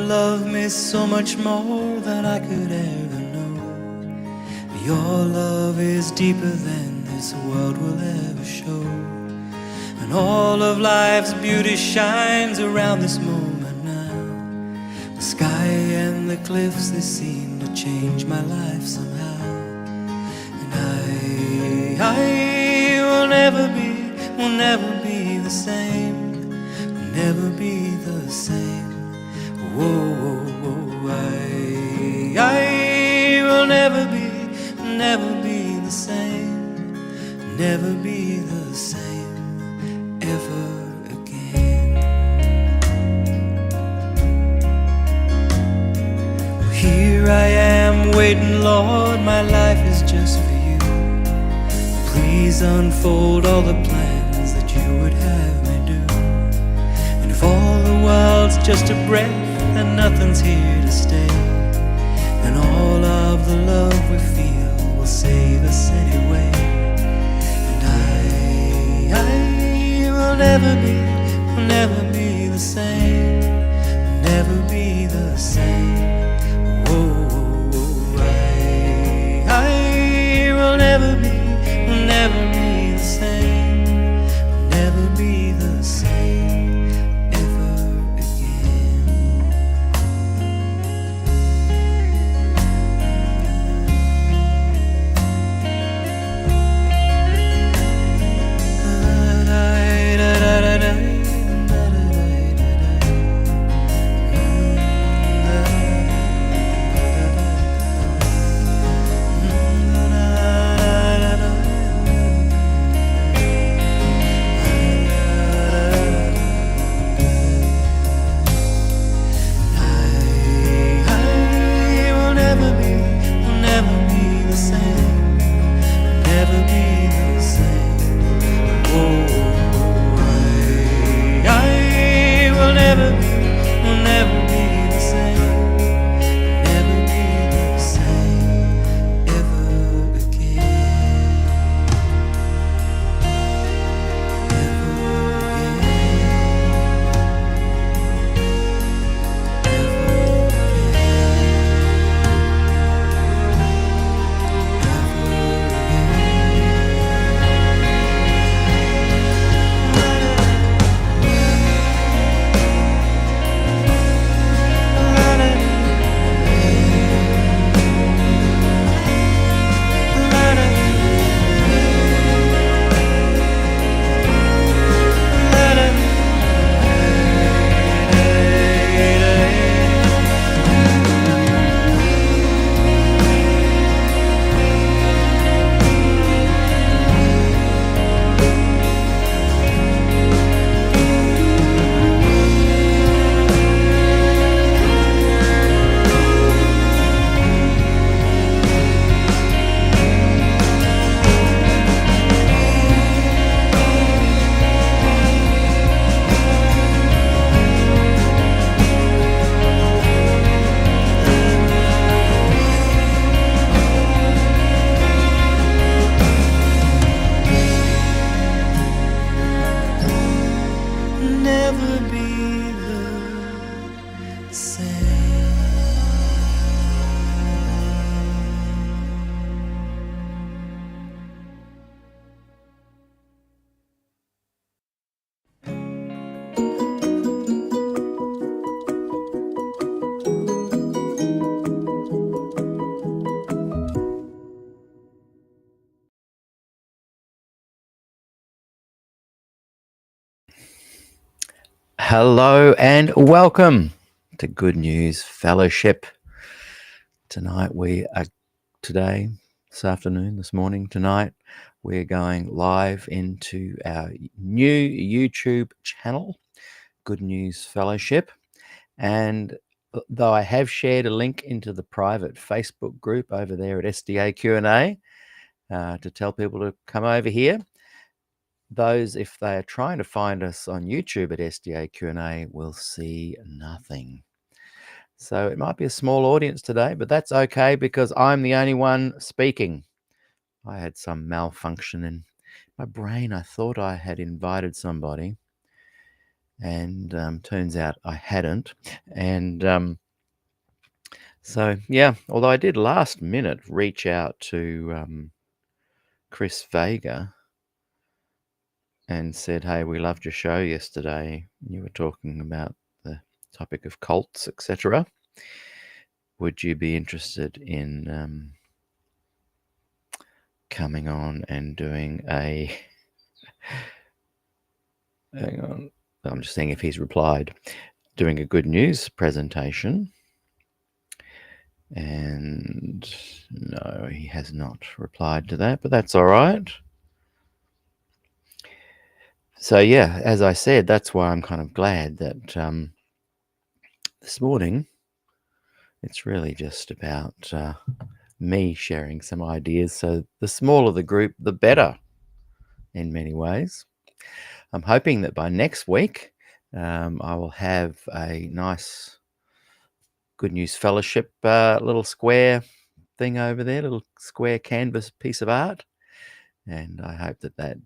love me so much more than I could ever know. Your love is deeper than this world will ever show. And all of life's beauty shines around this moment now. The sky and the cliffs, they seem to change my life somehow. And I will never be the same, will never be the same. Whoa, I will never be the same, never be the same ever again. Well, here I am waiting, Lord, my life is just for you. Please unfold all the plans that you would have me do. And if all the world's just a breath and nothing's here to stay, then all of the love we feel will save us anyway. And I will never be the same, will never be the same. Whoa, I will never be the same, will never be the same ever again. Never be the same. Hello and welcome to Good News Fellowship. Tonight this morning, we're going live into our new YouTube channel, Good News Fellowship. And though I have shared a link into the private Facebook group over there at SDAQ&A to tell people to come over here, those, if they are trying to find us on YouTube at SDAQ&A, will see nothing. So it might be a small audience today, but that's okay because I'm the only one speaking. I had some malfunction in my brain. I thought I had invited somebody, and turns out I hadn't. And so, yeah, although I did last minute reach out to Chris Vega and said, hey, we loved your show yesterday. You were talking about the topic of cults, etc. Would you be interested in coming on and doing a... Hang on, I'm just seeing if he's replied. Doing a good news presentation. And no, he has not replied to that, but that's all right. So, yeah, as I said, that's why I'm kind of glad that this morning it's really just about me sharing some ideas. So the smaller the group, the better in many ways. I'm hoping that by next week I will have a nice Good News Fellowship little square thing over there, little square canvas piece of art. And I hope that that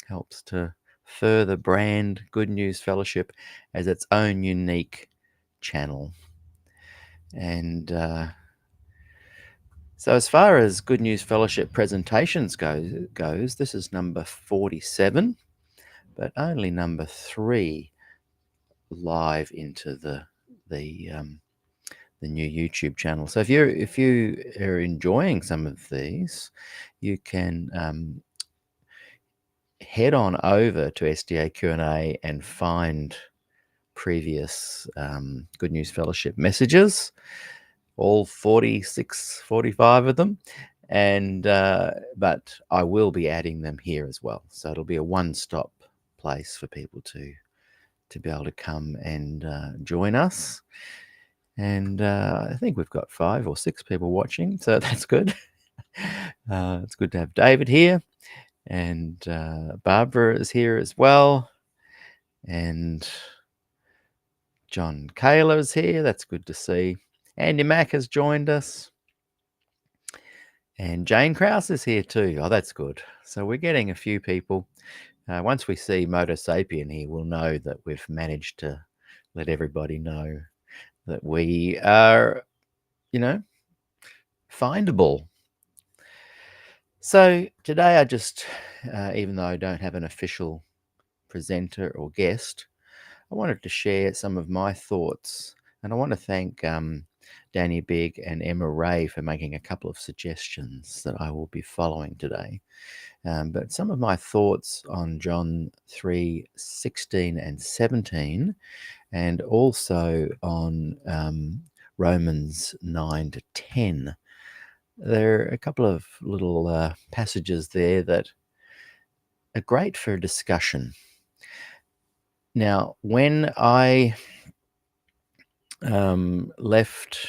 helps to further brand Good News Fellowship as its own unique channel. And so as far as Good News Fellowship presentations goes, this is number 47, but only number 3 live into the new YouTube channel. So if you are enjoying some of these, you can head on over to SDAQ&A and find previous Good News Fellowship messages, all 46, 45 of them. And but I will be adding them here as well. So it'll be a one-stop place for people to be able to come and join us. And I think we've got 5 or 6 people watching, so that's good. It's good to have David here, and Barbara is here as well, and John Kayla is here. That's good to see. Andy Mack has joined us, and Jane Krause is here too. Oh, that's good. So we're getting a few people. Once we see Moto Sapien here, we'll know that we've managed to let everybody know that we are, findable. So today I just, even though I don't have an official presenter or guest, I wanted to share some of my thoughts. And I want to thank Danny Bigg and Emma Ray for making a couple of suggestions that I will be following today. But some of my thoughts on John 3:16 and 17, and also on Romans 9 to 10. There are a couple of little passages there that are great for discussion. Now, when I left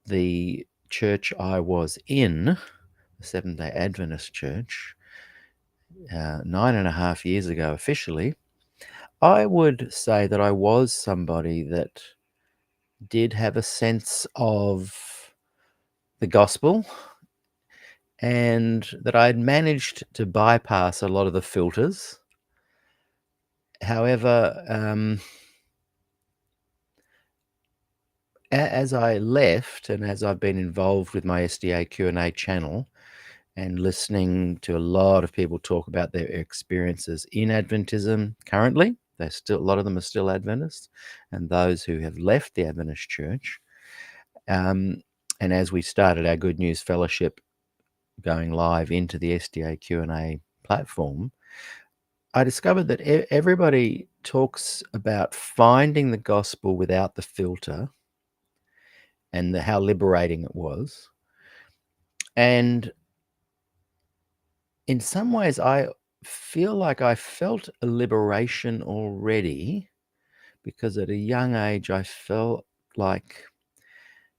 the church I was in, the Seventh-day Adventist Church, 9.5 years ago officially, I would say that I was somebody that did have a sense of the gospel, and that I had managed to bypass a lot of the filters. However, as I left, and as I've been involved with my SDAQ&A channel and listening to a lot of people talk about their experiences in Adventism currently, a lot of them are still Adventists, and those who have left the Adventist Church. And as we started our Good News Fellowship going live into the SDAQ&A platform, I discovered that everybody talks about finding the gospel without the filter, and how liberating it was. And in some ways, I feel like I felt a liberation already, because at a young age, I felt like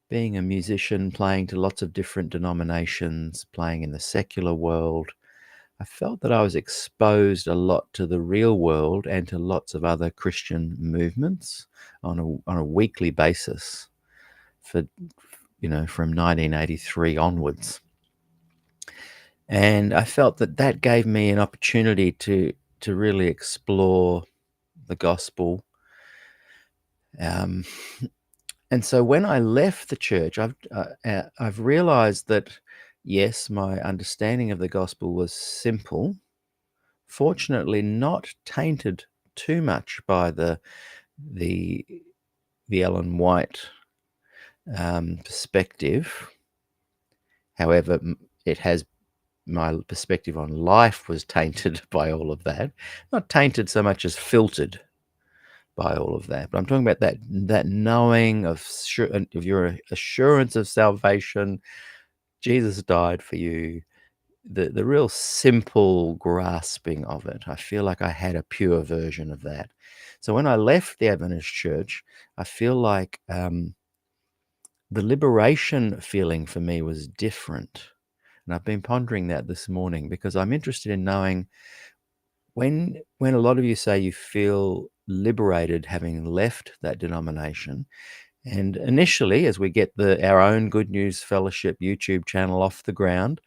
being a musician, playing to lots of different denominations, playing in the secular world, I felt that I was exposed a lot to the real world and to lots of other Christian movements on a weekly basis for, from 1983 onwards. And I felt that gave me an opportunity to really explore the gospel. And so when I left the church, I've realized that, yes, my understanding of the gospel was simple, fortunately not tainted too much by the Ellen White perspective. However, it has, my perspective on life was tainted by all of that. Not tainted so much as filtered by all of that. But I'm talking about that knowing of your assurance of salvation. Jesus died for you. The real simple grasping of it. I feel like I had a pure version of that. So when I left the Adventist church, I feel like the liberation feeling for me was different. And I've been pondering that this morning because I'm interested in knowing when a lot of you say you feel liberated having left that denomination. And initially, as we get our own Good News Fellowship YouTube channel off the ground,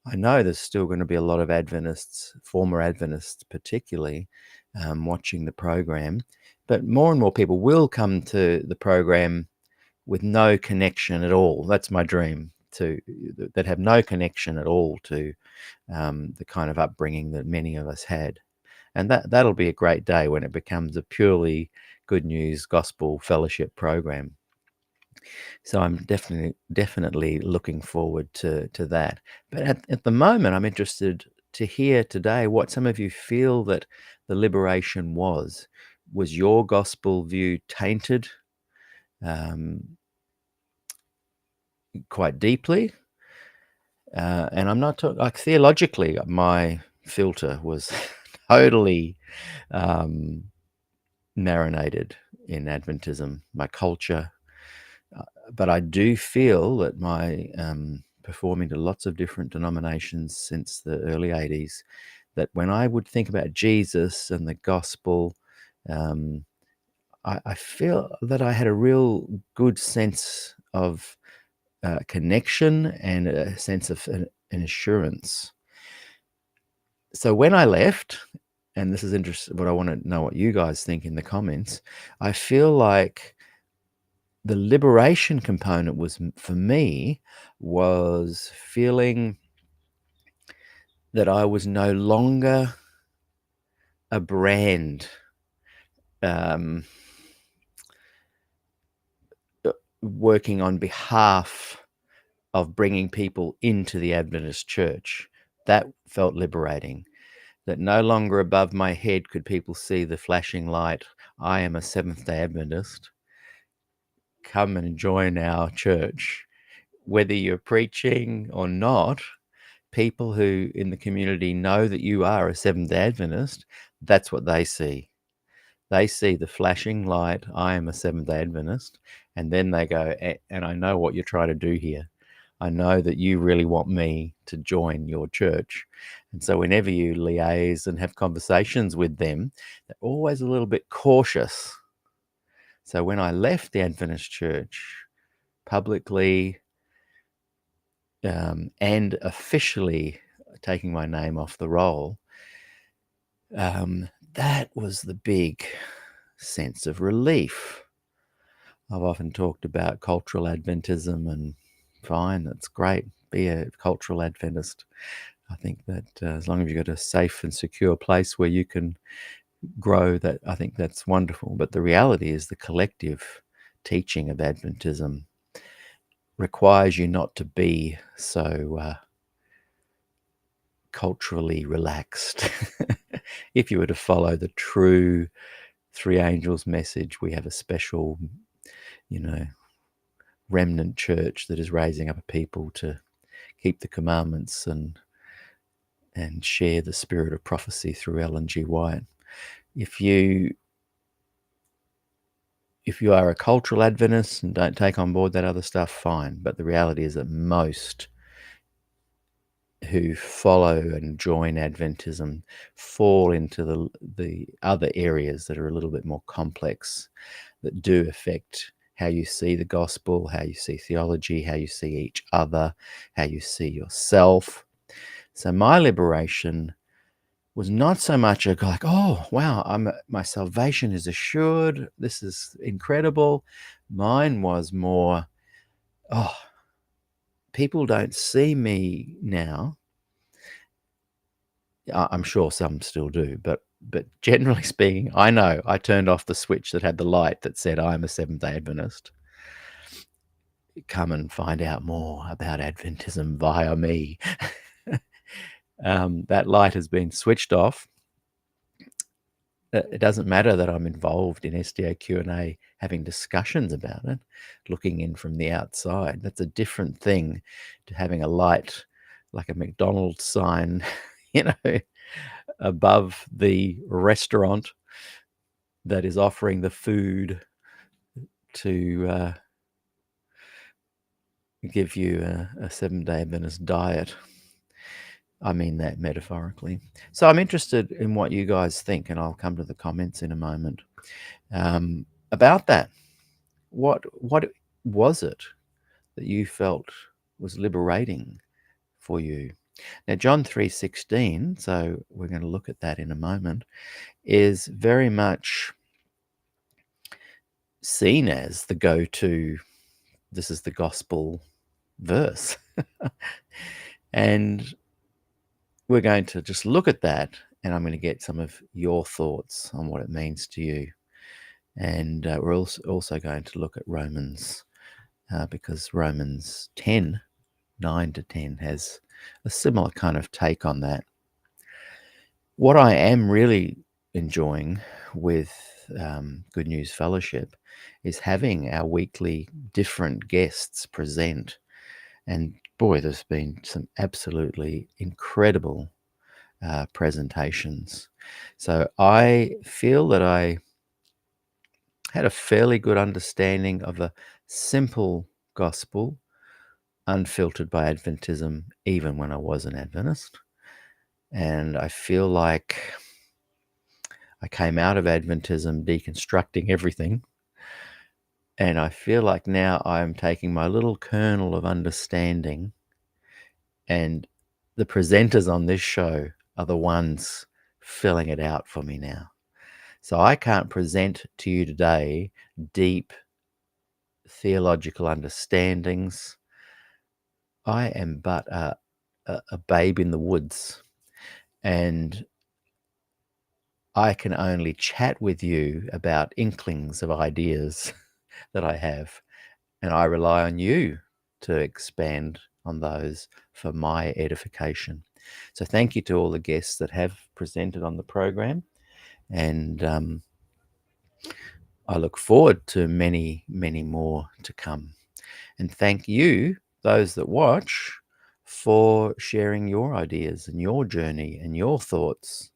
I know there's still going to be a lot of Adventists, former Adventists particularly, watching the program. But more and more people will come to the program with no connection at all. That's my dream, that have no connection at all to the kind of upbringing that many of us had. And that'll be a great day when it becomes a purely Good News Gospel Fellowship program. So I'm definitely looking forward to that. But at the moment, I'm interested to hear today what some of you feel that the liberation was. Was your gospel view tainted quite deeply? And I'm not talking like theologically, my filter was totally marinated in Adventism, my culture. But I do feel that my performing to lots of different denominations since the early 80s, that when I would think about Jesus and the gospel, I feel that I had a real good sense of connection and a sense of an assurance. So when I left, and this is interesting, but I want to know what you guys think in the comments, I feel like the liberation component was, for me, was feeling that I was no longer a brand working on behalf of bringing people into the Adventist church. That felt liberating. That no longer above my head could people see the flashing light, I am a Seventh-day Adventist. Come and join our church. Whether you're preaching or not, people who in the community know that you are a Seventh-day Adventist, that's what they see. They see the flashing light, I am a Seventh-day Adventist, and then they go, and I know what you're trying to do here. I know that you really want me to join your church. And so whenever you liaise and have conversations with them, they're always a little bit cautious. So when I left the Adventist church publicly and officially taking my name off the roll, that was the big sense of relief. I've often talked about cultural Adventism, and fine, that's great. Be a cultural Adventist. I think that as long as you've got a safe and secure place where you can grow, that I think that's wonderful. But the reality is the collective teaching of Adventism requires you not to be so culturally relaxed. If you were to follow the true Three Angels message, we have a special, remnant church that is raising up a people to keep the commandments and share the spirit of prophecy through Ellen G. White. If you are a cultural Adventist and don't take on board that other stuff, fine. But the reality is that most who follow and join Adventism fall into the other areas that are a little bit more complex, that do affect how you see the gospel, how you see theology, how you see each other, how you see yourself. So my liberation was not so much like, oh, wow, my salvation is assured. This is incredible. Mine was more, oh, people don't see me now. I'm sure some still do, but generally speaking, I know I turned off the switch that had the light that said I'm a Seventh-day Adventist. Come and find out more about Adventism via me. That light has been switched off. It doesn't matter that I'm involved in SDAQ&A having discussions about it, looking in from the outside. That's a different thing to having a light like a McDonald's sign, above the restaurant that is offering the food to give you a Seventh-day Adventist diet. I mean that metaphorically. So I'm interested in what you guys think, and I'll come to the comments in a moment about that. What was it that you felt was liberating for you? Now, John 3:16, so we're going to look at that in a moment, is very much seen as the go-to, this is the gospel verse. And we're going to just look at that, and I'm going to get some of your thoughts on what it means to you. And we're also going to look at Romans, because Romans 10, 9 to 10 has a similar kind of take on that. What I am really enjoying with Good News Fellowship is having our weekly different guests present. And boy, there's been some absolutely incredible presentations. So I feel that I had a fairly good understanding of a simple gospel, unfiltered by Adventism, even when I was an Adventist. And I feel like I came out of Adventism deconstructing everything. And I feel like now I'm taking my little kernel of understanding, and the presenters on this show are the ones filling it out for me now. So I can't present to you today deep theological understandings. I am but a babe in the woods, and I can only chat with you about inklings of ideas that I have, and I rely on you to expand on those for my edification. So thank you to all the guests that have presented on the program, and I look forward to many, many more to come. And thank you, those that watch, for sharing your ideas and your journey and your thoughts,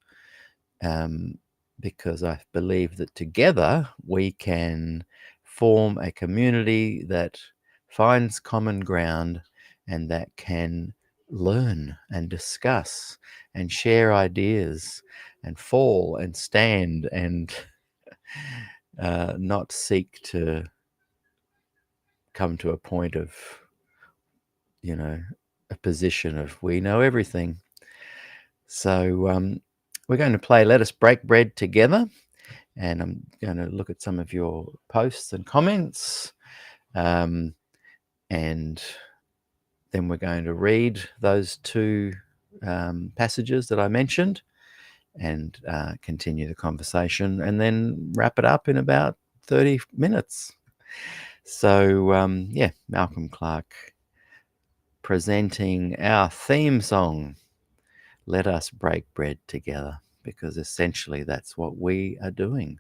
because I believe that together we can form a community that finds common ground and that can learn and discuss and share ideas and fall and stand and not seek to come to a point of, a position of we know everything. So we're going to play Let Us Break Bread Together, and I'm going to look at some of your posts and comments, and then we're going to read those two passages that I mentioned and continue the conversation, and then wrap it up in about 30 minutes. So Malcolm Clark presenting our theme song, Let Us Break Bread Together, because essentially that's what we are doing.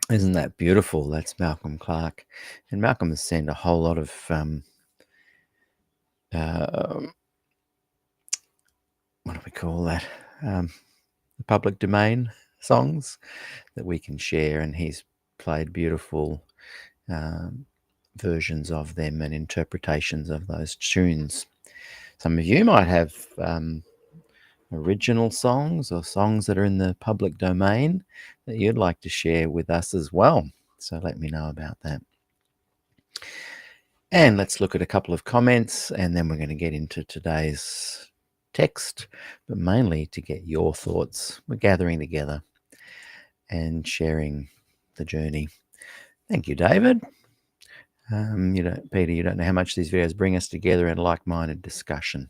Isn't that beautiful? That's Malcolm Clark. And Malcolm has sent a whole lot of what do we call that? Public domain songs that we can share, and he's played beautiful versions of them and interpretations of those tunes. Some of you might have original songs or songs that are in the public domain that you'd like to share with us as well. So let me know about that. And let's look at a couple of comments, and then we're going to get into today's text, but mainly to get your thoughts. We're gathering together and sharing the journey. Thank you, David. Peter, you don't know how much these videos bring us together in like-minded discussion.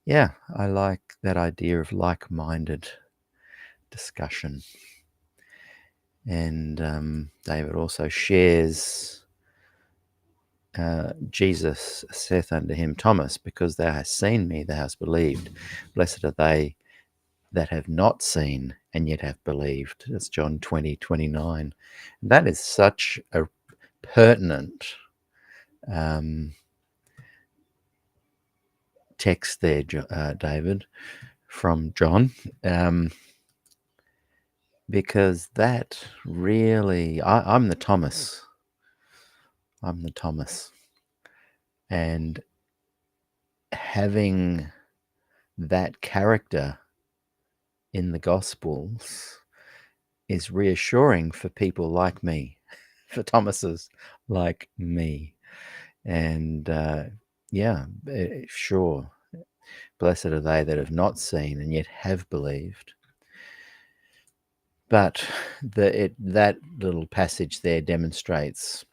Yeah, I like that idea of like-minded discussion. And David also shares, Jesus saith unto him, Thomas, because thou hast seen me, thou hast believed. Blessed are they that have not seen and yet have believed. That's John 20:29. That is such a pertinent text there, David, from John, because that really, I'm the Thomas. I'm the Thomas. And having that character in the Gospels is reassuring for people like me, for Thomases like me. And sure, blessed are they that have not seen and yet have believed. But that little passage there demonstrates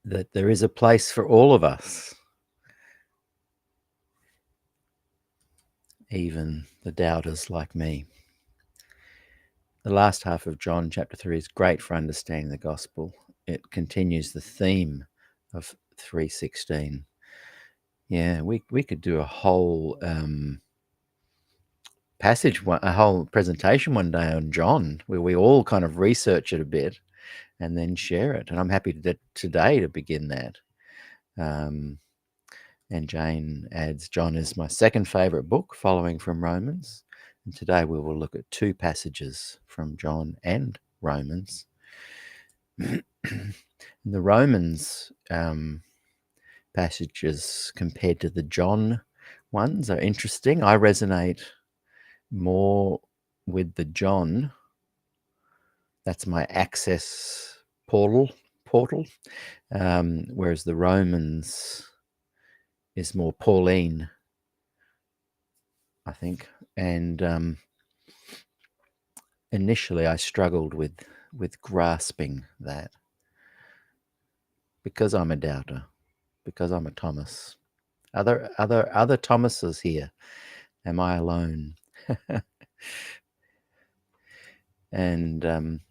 that there is a place for all of us, even the doubters like me. The last half of John chapter 3 is great for understanding the gospel. It continues the theme of 3:16. Yeah, we could do a whole passage, a whole presentation one day on John, where we all kind of research it a bit and then share it. And I'm happy today to begin that. And Jane adds, John is my second favorite book, following from Romans. And today we will look at two passages from John and Romans. The Romans passages compared to the John ones are interesting. I resonate more with the John. That's my access portal. Whereas the Romans is more Pauline, I think. And initially I struggled with grasping that, because I'm a doubter, because I'm a Thomas. Other Thomases here. Am I alone? And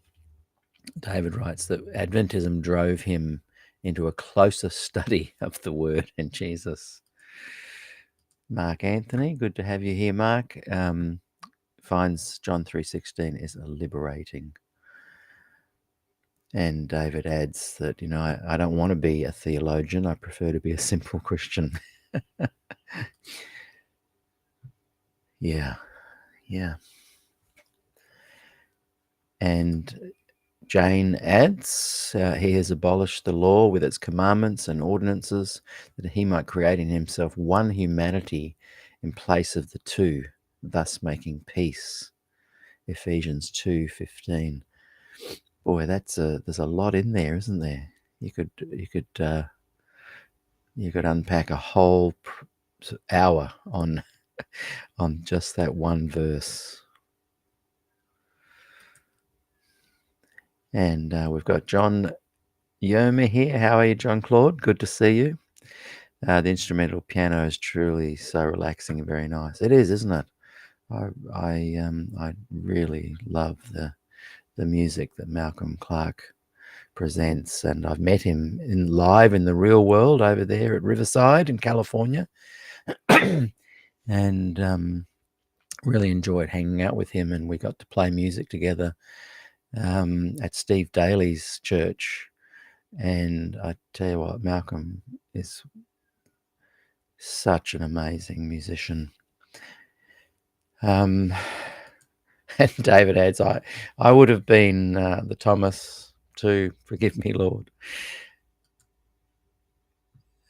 David writes that Adventism drove him into a closer study of the Word and Jesus. Mark Anthony, good to have you here, Mark. Finds John 3:16 is liberating. And David adds that, I don't want to be a theologian. I prefer to be a simple Christian. Yeah. And Jane adds, he has abolished the law with its commandments and ordinances, that he might create in himself one humanity in place of the two, thus making peace. Ephesians 2:15. Boy, there's a lot in there, isn't there? You could unpack a whole hour on just that one verse. And we've got John Yerma here. How are you, John Claude? Good to see you. The instrumental piano is truly so relaxing and very nice. It is, isn't it? I really love the music that Malcolm Clark presents, and I've met him live in the real world over there at Riverside in California, and really enjoyed hanging out with him, and we got to play music together. at Steve Daly's church. And I tell you what, Malcolm is such an amazing musician. And David adds, I would have been the Thomas too. Forgive me, Lord.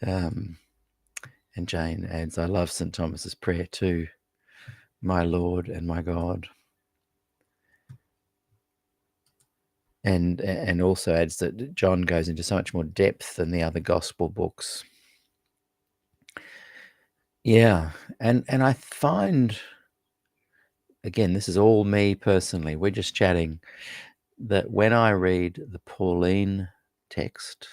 And Jane adds, I love St. Thomas's prayer too, my Lord and my God. And also adds that John goes into so much more depth than the other gospel books. Yeah, and I find, again, this is all me personally, we're just chatting, that when I read the Pauline text,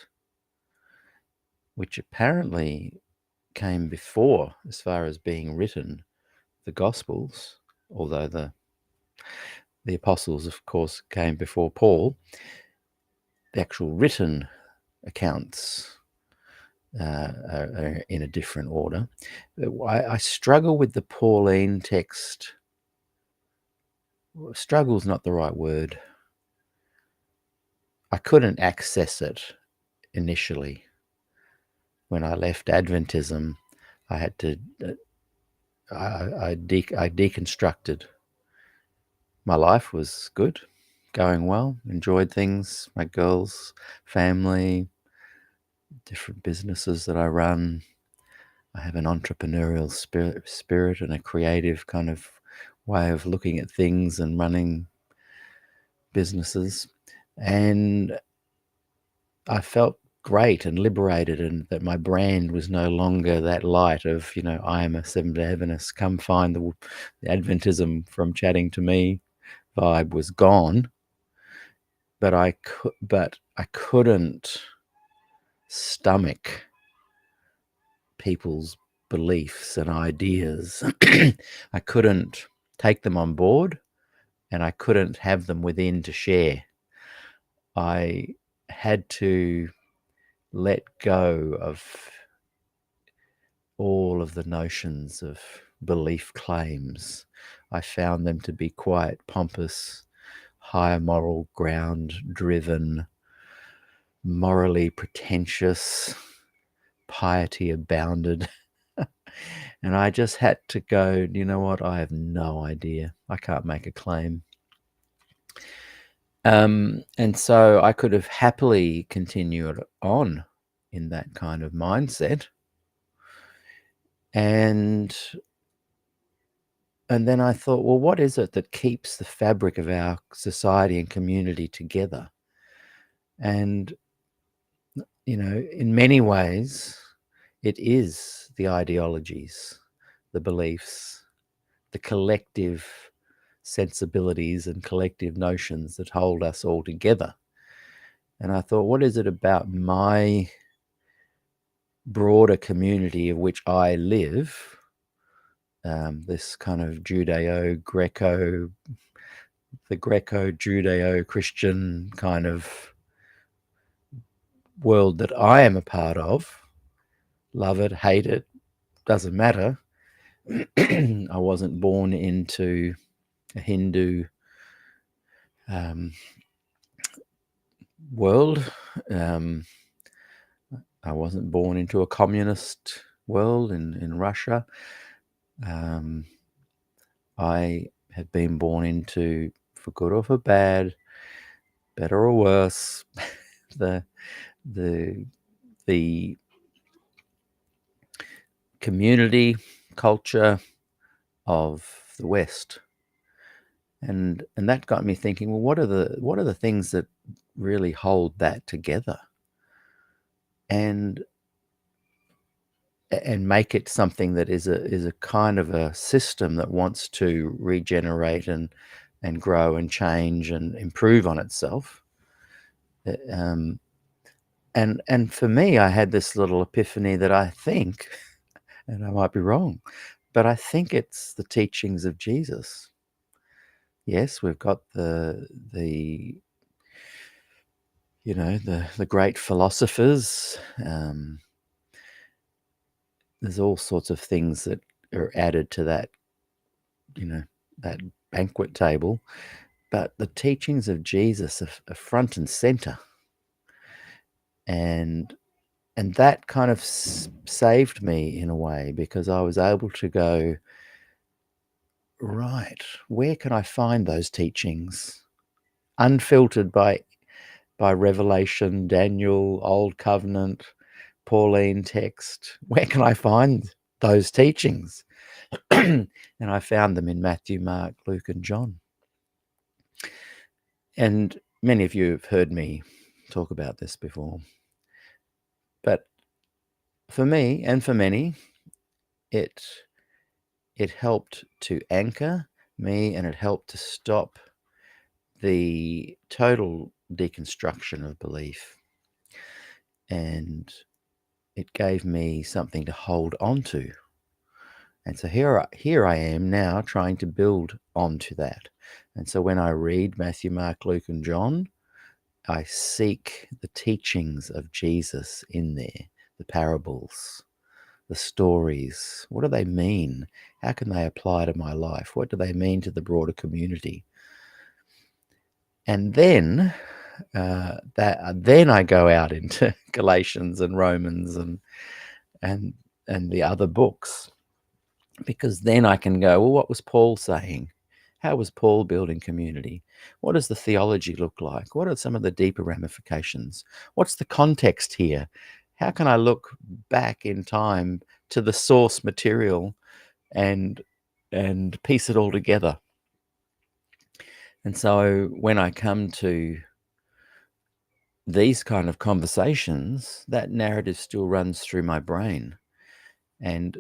which apparently came before, as far as being written, the Gospels, although the apostles, of course, came before Paul, the actual written accounts are in a different order. I struggle with the Pauline text. Struggle's not the right word. I couldn't access it initially. When I left Adventism, I had to. I deconstructed. My life was good, going well, enjoyed things, my girls, family, different businesses that I run. I have an entrepreneurial spirit and a creative kind of way of looking at things and running businesses. And I felt great and liberated, and that my brand was no longer that light of, I am a Seventh-day Adventist, come find the Adventism from chatting to me vibe was gone. But I couldn't stomach people's beliefs and ideas. I couldn't take them on board, and I couldn't have them within to share. I had to let go of all of the notions of belief claims. I found them to be quite pompous, higher moral ground driven, morally pretentious, piety abounded. And I just had to go, you know what? I have no idea. I can't make a claim. And so I could have happily continued on in that kind of mindset. And then I thought, well, what is it that keeps the fabric of our society and community together? And, in many ways, it is the ideologies, the beliefs, the collective sensibilities and collective notions that hold us all together. And I thought, what is it about my broader community of which I live, this kind of the Greco-Judeo-Christian kind of world that I am a part of, love it, hate it, doesn't matter. I wasn't born into a Hindu world. I wasn't born into a communist world in Russia. I have been born into, for good or for bad, better or worse, the community culture of the West. And that got me thinking, well, what are the things that really hold that together and make it something that is a kind of a system that wants to regenerate and grow and change and improve on itself. And for me, I had this little epiphany that I think, and I might be wrong, but I think it's the teachings of Jesus. Yes, we've got the great philosophers. There's all sorts of things that are added to that, that banquet table. but the teachings of Jesus are front and center, and that kind of saved me in a way, because I was able to go, right, where can I find those teachings unfiltered by Revelation, Daniel, Old Covenant, Pauline text? Where can I find those teachings? And I found them in Matthew, Mark, Luke, and John. And many of you have heard me talk about this before. But for me and for many, it helped to anchor me, and it helped to stop the total deconstruction of belief. And it gave me something to hold on to. And so here I am now trying to build onto that. And so when I read Matthew, Mark, Luke, and John, I seek the teachings of Jesus in there, the parables, the stories. What do they mean? How can they apply to my life? What do they mean to the broader community? And then then I go out into Galatians and Romans and the other books, because then I can go, well, what was Paul saying? How was Paul building community? What does the theology look like? What are some of the deeper ramifications? What's the context here? How can I look back in time to the source material and piece it all together? And so when I come to these kind of conversations, that narrative still runs through my brain. And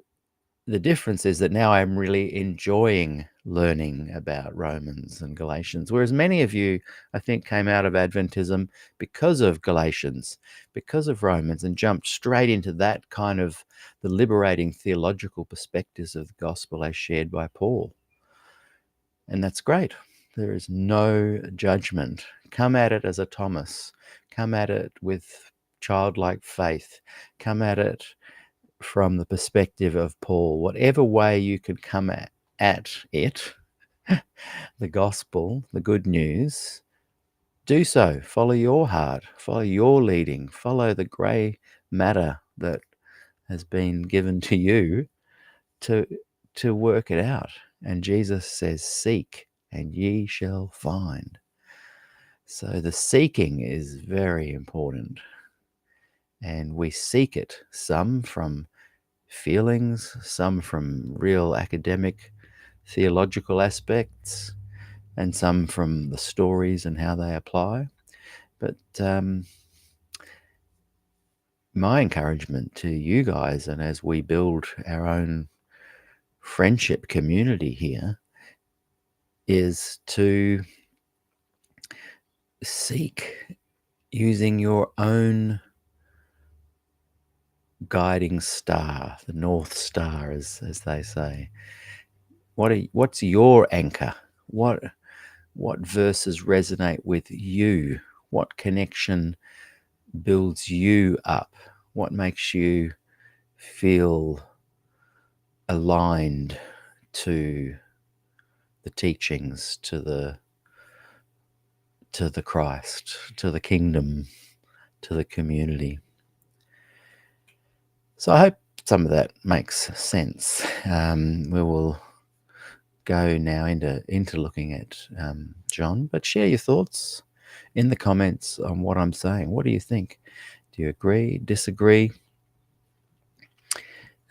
the difference is that now I'm really enjoying learning about Romans and Galatians, whereas many of you, I think, came out of Adventism because of Galatians, because of Romans, and jumped straight into that kind of the liberating theological perspectives of the gospel as shared by Paul. And that's great. There is no judgment. Come at it as a Thomas. Come at it with childlike faith. Come at it from the perspective of Paul. Whatever way you could come at it, the gospel, the good news, do so. Follow your heart. Follow your leading. Follow the grey matter that has been given to you to work it out. And Jesus says, seek and ye shall find. So the seeking is very important. And we seek it, some from feelings, some from real academic, theological aspects, and some from the stories and how they apply. But my encouragement to you guys, and as we build our own friendship community here, is to seek using your own guiding star, the North Star, as they say. What's your anchor? What verses resonate with you? What connection builds you up? What makes you feel aligned to the teachings, to the Christ, to the kingdom, to the community? So I hope some of that makes sense. We will go now into looking at John, but share your thoughts in the comments on what I'm saying. What do you think? Do you agree, disagree?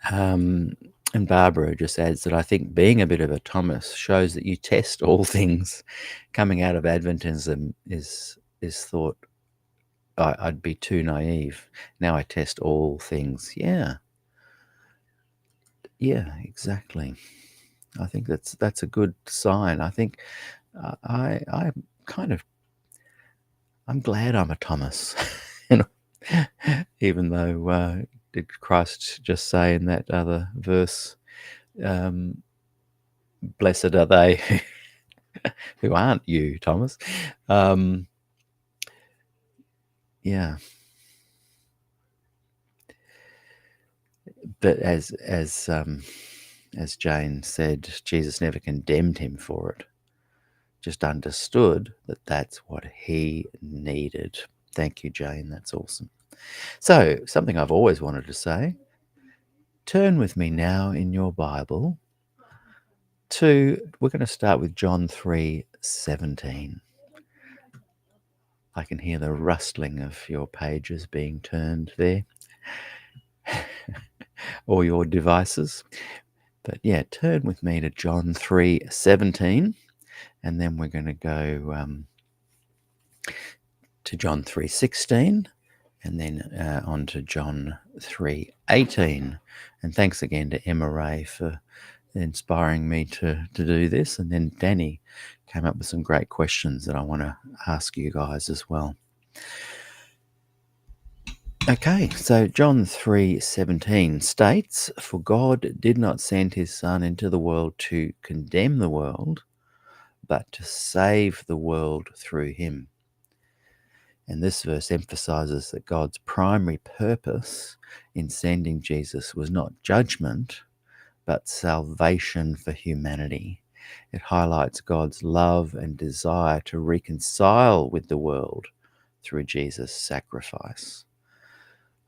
And Barbara just adds that I think being a bit of a Thomas shows that you test all things. Coming out of Adventism is thought I'd be too naive. Now I test all things. Yeah, exactly. I think that's a good sign. I think I'm glad I'm a Thomas. You know, even though did Christ just say in that other verse, blessed are they who aren't you, Thomas? Yeah. But as Jane said, Jesus never condemned him for it. just understood that that's what he needed. Thank you, Jane. That's awesome. So, something I've always wanted to say, turn with me now in your Bible we're going to start with John 3:17. I can hear the rustling of your pages being turned there, or your devices. But yeah, turn with me to John 3:17, and then we're going to go to John 3:16, and then on to John 3:18. And thanks again to Emma Ray for inspiring me to do this. And then Danny came up with some great questions that I want to ask you guys as well. Okay, so John 3:17 states, "For God did not send his Son into the world to condemn the world, but to save the world through him." And this verse emphasizes that God's primary purpose in sending Jesus was not judgment, but salvation for humanity. It highlights God's love and desire to reconcile with the world through Jesus' sacrifice.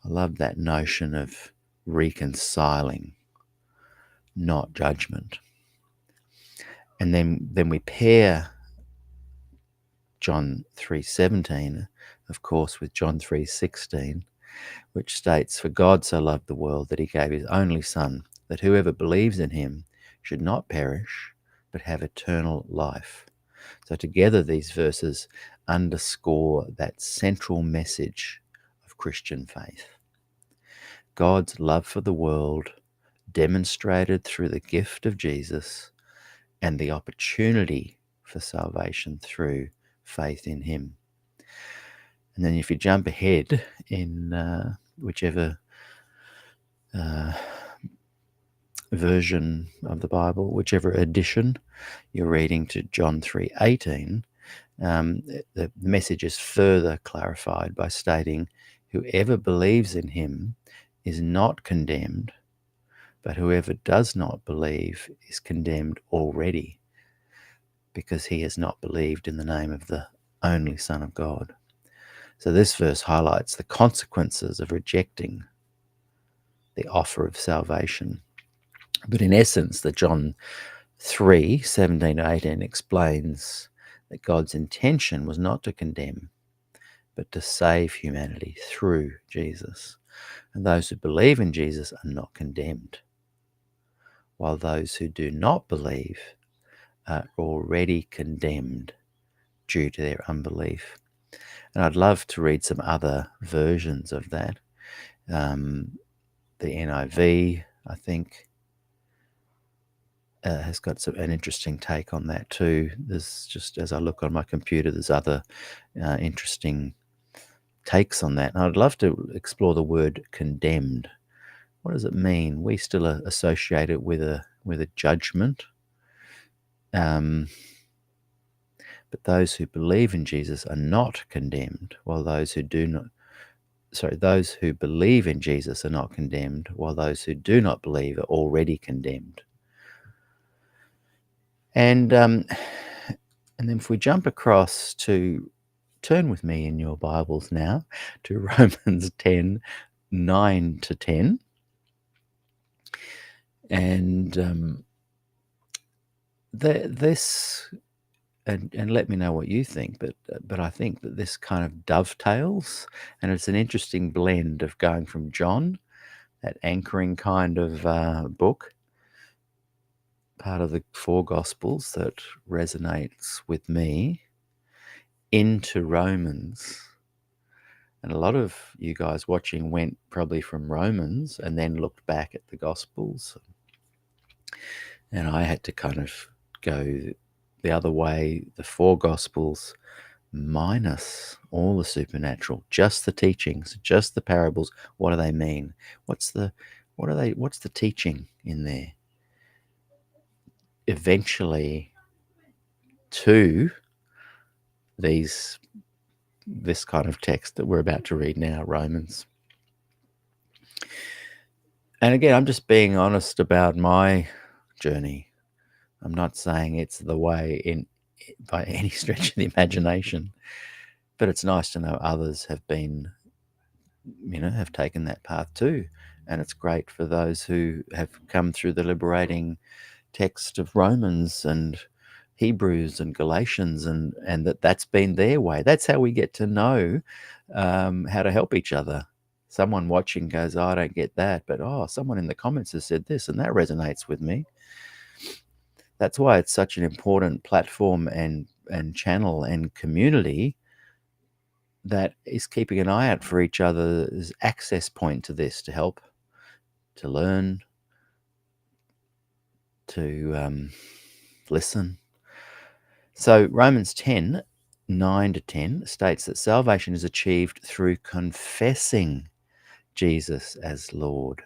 I love that notion of reconciling, not judgment. And then we pair John 3:17, of course, with John 3:16, which states, "For God so loved the world that he gave his only Son, that whoever believes in him should not perish, but have eternal life." So together these verses underscore that central message of Christian faith. God's love for the world demonstrated through the gift of Jesus and the opportunity for salvation through faith in him. And then if you jump ahead in whichever version of the Bible, whichever edition you're reading, to John 3:18, the message is further clarified by stating, "Whoever believes in him is not condemned, but whoever does not believe is condemned already, because he has not believed in the name of the only Son of God." So this verse highlights the consequences of rejecting the offer of salvation. But in essence, the John 3:17-18 explains that God's intention was not to condemn, but to save humanity through Jesus. And those who believe in Jesus are not condemned, while those who do not believe are already condemned due to their unbelief. And I'd love to read some other versions of that. The NIV, I think, has got an interesting take on that too. There's just, as I look on my computer, there's other interesting takes on that. And I'd love to explore the word condemned. What does it mean? We still associate it with a judgment. But those who believe in Jesus are not condemned, while those who believe in Jesus are not condemned, while those who do not believe are already condemned. And then if we jump across to, turn with me in your Bibles now to Romans 10:9-10. And this, and let me know what you think, but I think that this kind of dovetails, and it's an interesting blend of going from John, that anchoring kind of book, part of the four Gospels that resonates with me, into Romans. And a lot of you guys watching went probably from Romans and then looked back at the Gospels. And I had to kind of go the other way, the four Gospels minus all the supernatural, just the teachings, just the parables. What do they mean? What's the teaching in there? Eventually to this kind of text that we're about to read now, Romans. And again, I'm just being honest about my journey. I'm not saying it's the way in by any stretch of the imagination. But it's nice to know others have been, have taken that path too. And it's great for those who have come through the liberating text of Romans and Hebrews and Galatians, and that's been their way. That's how we get to know how to help each other. Someone watching goes, oh, I don't get that, but someone in the comments has said this, and that resonates with me. That's why it's such an important platform and channel and community that is keeping an eye out for each other's access point to this, to help, to learn, to listen. So Romans 10, 9-10 states that salvation is achieved through confessing Jesus as Lord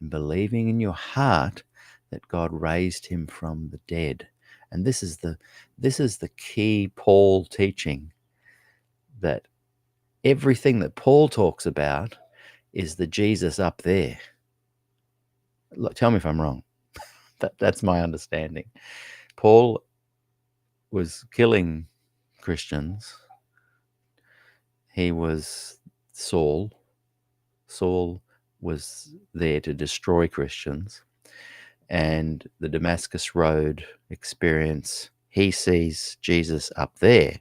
and believing in your heart that God raised him from the dead. And this is the key Paul teaching, that everything that Paul talks about is the Jesus up there. Look, tell me if I'm wrong. That's my understanding. Paul was killing Christians. He was Saul. Saul was there to destroy Christians. And the Damascus Road experience, he sees Jesus up there.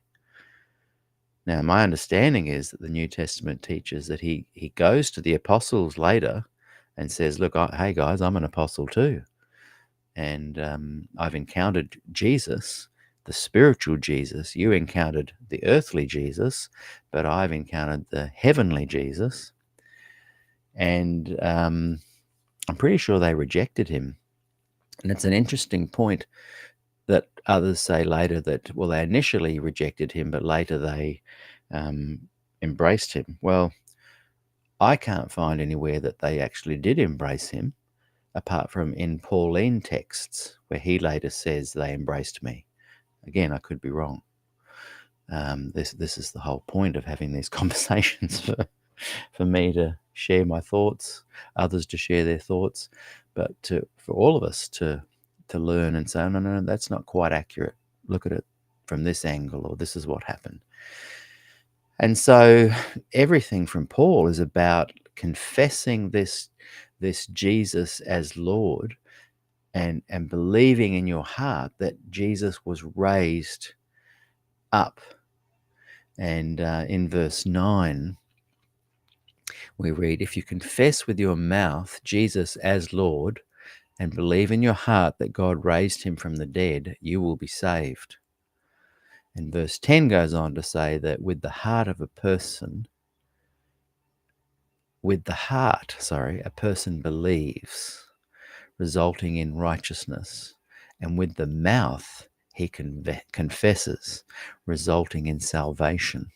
Now, my understanding is that the New Testament teaches that he goes to the apostles later and says, look, hey guys, I'm an apostle too. And I've encountered Jesus, the spiritual Jesus. You encountered the earthly Jesus, but I've encountered the heavenly Jesus. And I'm pretty sure they rejected him. And it's an interesting point that others say later that, well, they initially rejected him, but later they embraced him. Well, I can't find anywhere that they actually did embrace him, apart from in Pauline texts where he later says they embraced me. Again, I could be wrong. This is the whole point of having these conversations, for me to share my thoughts, others to share their thoughts, but for all of us to learn and say, no, that's not quite accurate. Look at it from this angle, or this is what happened. And so everything from Paul is about confessing this Jesus as Lord, and believing in your heart that Jesus was raised up. And in verse 9, we read, if you confess with your mouth Jesus as Lord and believe in your heart that God raised him from the dead, you will be saved. And verse 10 goes on to say that with the heart, a person believes, resulting in righteousness, and with the mouth he confesses, resulting in salvation.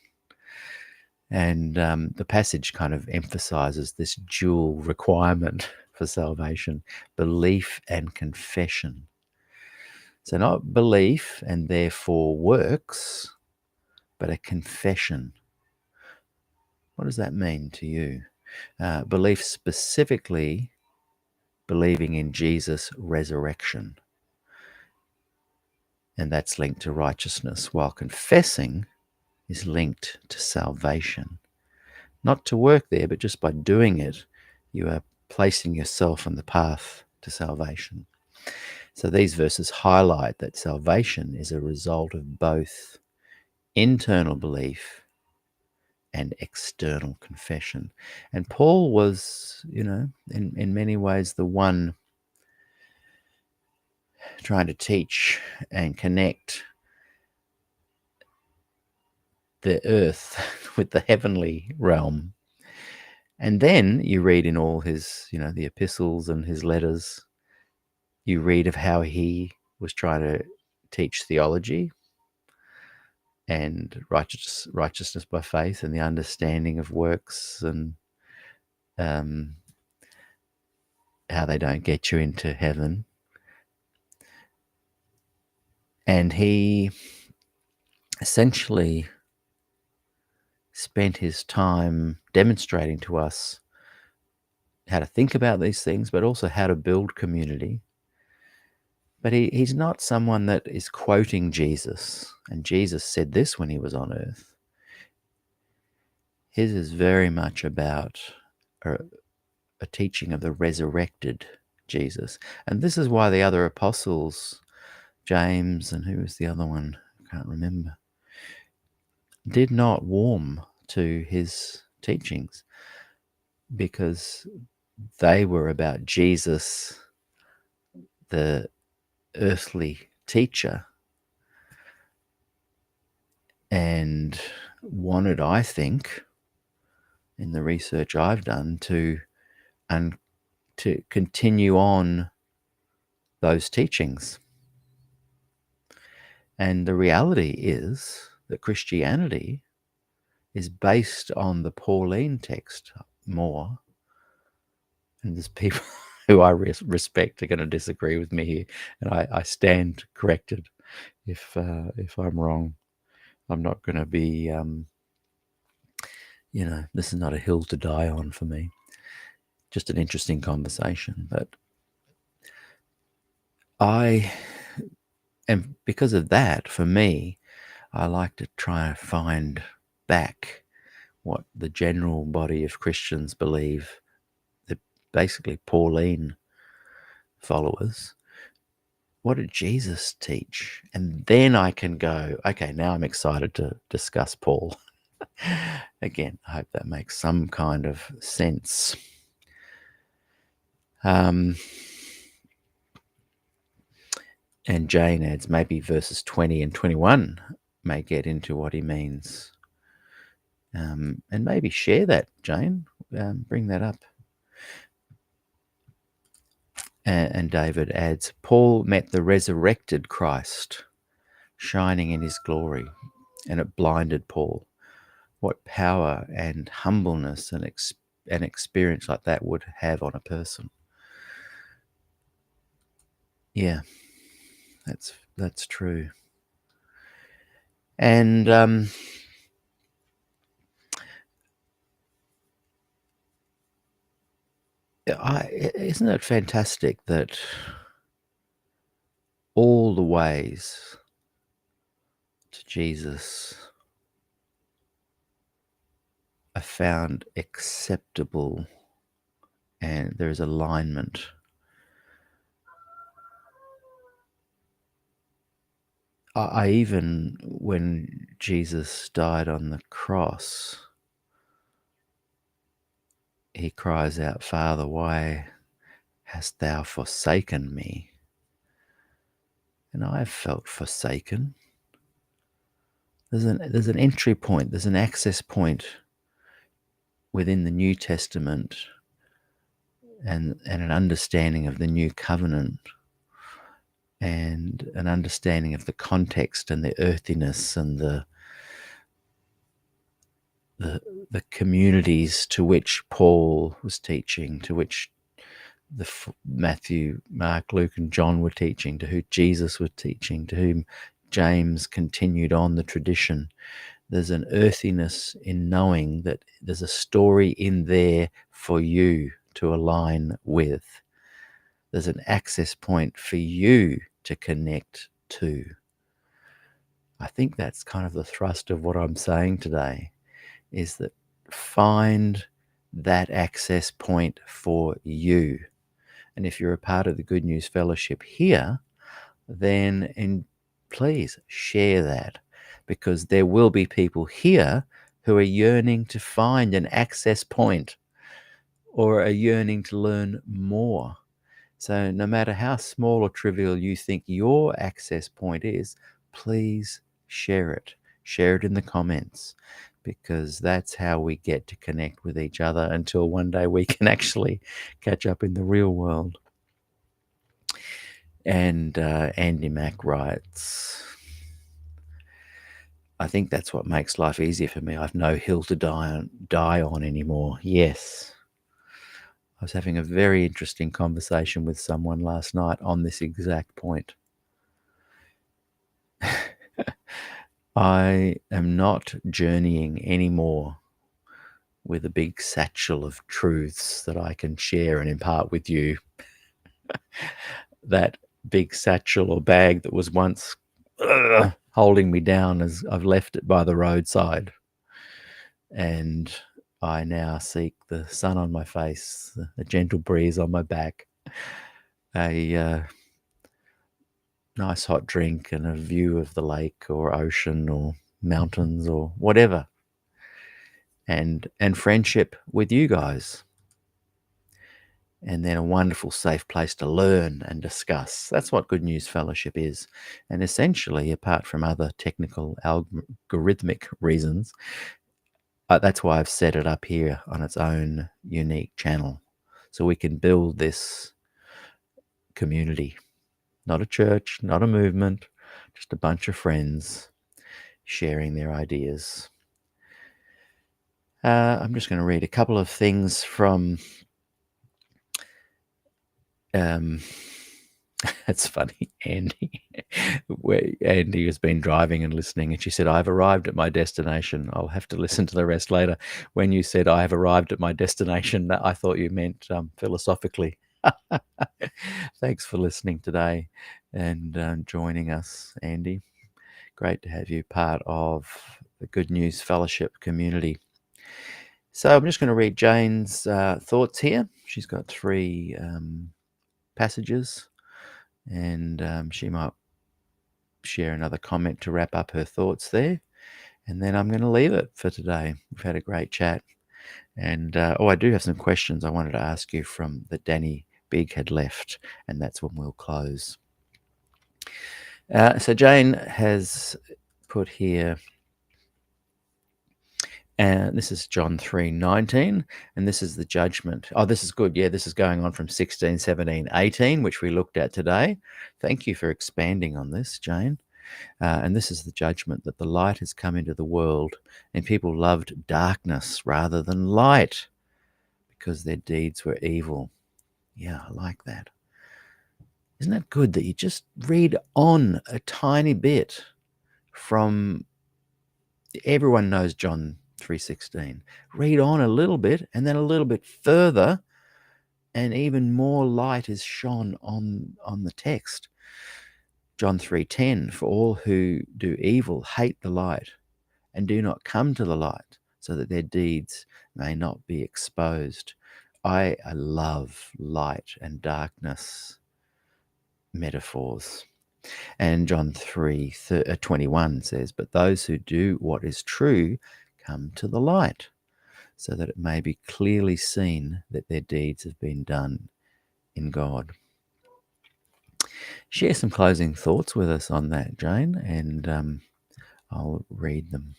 And the passage kind of emphasizes this dual requirement for salvation: belief and confession. So not belief and therefore works, but a confession. What does that mean to you? Belief, specifically believing in Jesus' resurrection. And that's linked to righteousness, while confessing is linked to salvation. Not to work there, but just by doing it, you are placing yourself on the path to salvation. So these verses highlight that salvation is a result of both internal belief and external confession. And Paul was, in many ways the one trying to teach and connect the earth with the heavenly realm. And then you read in all his, the epistles and his letters, you read of how he was trying to teach theology and righteousness by faith and the understanding of works, and how they don't get you into heaven. And he essentially spent his time demonstrating to us how to think about these things, but also how to build community. But he's not someone that is quoting Jesus. And Jesus said this when he was on earth. His is very much about a teaching of the resurrected Jesus. And this is why the other apostles, James and who was the other one? I can't remember, did not warm to his teachings, because they were about Jesus, the earthly teacher, and wanted, I think, in the research I've done, to continue on those teachings. And the reality is that Christianity is based on the Pauline text more. And there's people who I respect are going to disagree with me here, and I stand corrected if I'm wrong. I'm not going to be, this is not a hill to die on for me. Just an interesting conversation. But and because of that, for me, I like to try and find back what the general body of Christians believe, the basically Pauline followers. What did Jesus teach? And then I can go, okay, now I'm excited to discuss Paul. Again, I hope that makes some kind of sense. And Jane adds, maybe verses 20 and 21 may get into what he means. And maybe share that, Jane. Bring that up. And David adds, Paul met the resurrected Christ, shining in his glory, and it blinded Paul. What power and humbleness and an experience like that would have on a person. Yeah, that's true. And isn't it fantastic that all the ways to Jesus are found acceptable and there is alignment? I even, when Jesus died on the cross, he cries out, Father, why hast thou forsaken me? And I have felt forsaken. There's an entry point, there's an access point within the New Testament and an understanding of the new covenant and an understanding of the context and the earthiness and the communities to which Paul was teaching, to which Matthew, Mark, Luke, and John were teaching, to who Jesus was teaching, to whom James continued on the tradition. There's an earthiness in knowing that there's a story in there for you to align with. There's an access point for you to connect to. I think that's kind of the thrust of what I'm saying today, is that find that access point for you. And if you're a part of the Good News Fellowship here, then please share that, because there will be people here who are yearning to find an access point or are yearning to learn more. So no matter how small or trivial you think your access point is, please share it. Share it in the comments, because that's how we get to connect with each other until one day we can actually catch up in the real world. And Andy Mack writes, I think that's what makes life easier for me. I've no hill to die on anymore. Yes. I was having a very interesting conversation with someone last night on this exact point. I am not journeying anymore with a big satchel of truths that I can share and impart with you that big satchel or bag that was once holding me down as I've left it by the roadside. And I now seek the sun on my face, a gentle breeze on my back, a nice hot drink, and a view of the lake or ocean or mountains or whatever, and friendship with you guys. And then a wonderful, safe place to learn and discuss. That's what Good News Fellowship is. And essentially, apart from other technical algorithmic reasons, that's why I've set it up here on its own unique channel. So we can build this community. Not a church, not a movement, just a bunch of friends sharing their ideas. I'm just going to read a couple of things from... It's funny, Andy. Andy has been driving and listening, and she said, "I've arrived at my destination." I'll have to listen to the rest later. When you said, "I have arrived at my destination," I thought you meant philosophically. Thanks for listening today and joining us, Andy. Great to have you part of the Good News Fellowship community. So I'm just going to read Jane's thoughts here. She's got 3 passages, and she might share another comment to wrap up her thoughts there, and then I'm going to leave it for today. We've had a great chat, and I do have some questions I wanted to ask you from that Danny Big had left, and that's when we'll close. So Jane has put here, and this is John 3:19, and this is the judgment. Oh, this is good. Yeah, this is going on from 16, 17, 18, which we looked at today. Thank you for expanding on this, Jane. And this is the judgment, that the light has come into the world, and people loved darkness rather than light because their deeds were evil. Yeah, I like that. Isn't that good that you just read on a tiny bit from... Everyone knows John 3:16. Read on a little bit, and then a little bit further, and even more light is shone on the text. John 3:10, for all who do evil hate the light and do not come to the light, so that their deeds may not be exposed. I love light and darkness metaphors. And John 3:21 says, but those who do what is true come to the light, so that it may be clearly seen that their deeds have been done in God. Share some closing thoughts with us on that, Jane, and I'll read them.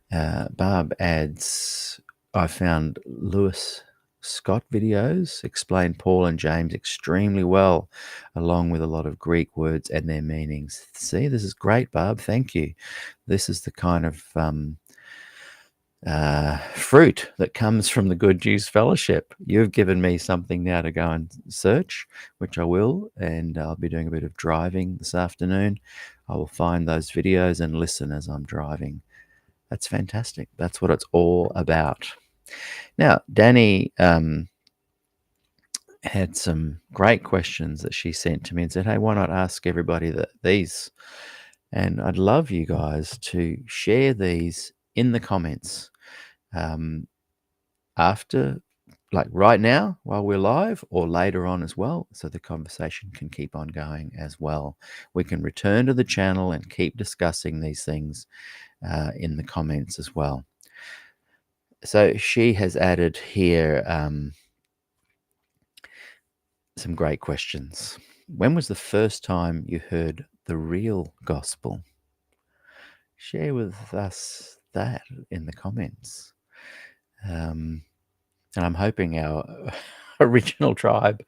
Barb adds, I found Lewis Scott videos explain Paul and James extremely well, along with a lot of Greek words and their meanings. See, this is great, Barb. Thank you. This is the kind of fruit that comes from the Good News Fellowship. You've given me something now to go and search, which I will, and I'll be doing a bit of driving this afternoon. I will find those videos and listen as I'm driving. That's fantastic. That's what it's all about. Now, Danny had some great questions that she sent to me and said, hey, why not ask everybody these? And I'd love you guys to share these in the comments after, like right now while we're live, or later on as well, so the conversation can keep on going as well. We can return to the channel and keep discussing these things in the comments as well. So she has added here some great questions. When was the first time you heard the real gospel? Share with us that in the comments. And I'm hoping our original tribe,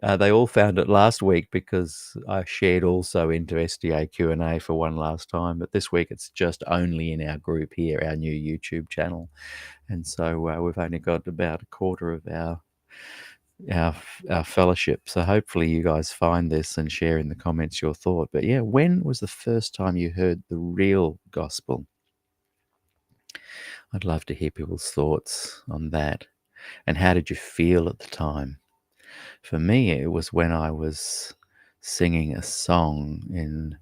they all found it last week, because I shared also into SDAQ&A for one last time. But this week it's just only in our group here, our new YouTube channel. And so we've only got about a quarter of our fellowship. So hopefully you guys find this and share in the comments your thought. But yeah, when was the first time you heard the real gospel? I'd love to hear people's thoughts on that. And how did you feel at the time? For me, it was when I was singing a song in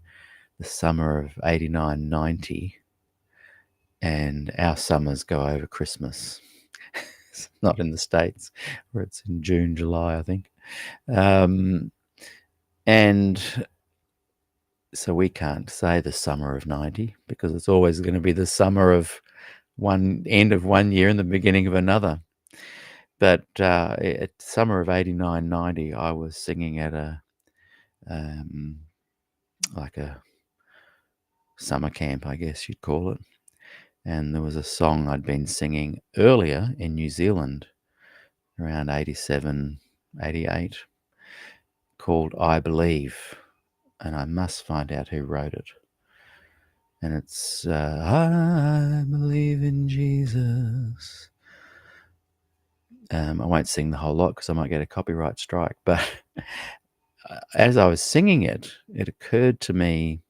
the summer of 89, 90, and our summers go over Christmas. It's not in the States, where it's in June, July, I think. And so we can't say the summer of 90 because it's always going to be the summer of one end of one year and the beginning of another. But at summer of 89, 90, I was singing at like a summer camp, I guess you'd call it. And there was a song I'd been singing earlier in New Zealand around 87, 88 called I Believe. And I must find out who wrote it. And it's, I believe in Jesus. I won't sing the whole lot because I might get a copyright strike. But as I was singing it, it occurred to me,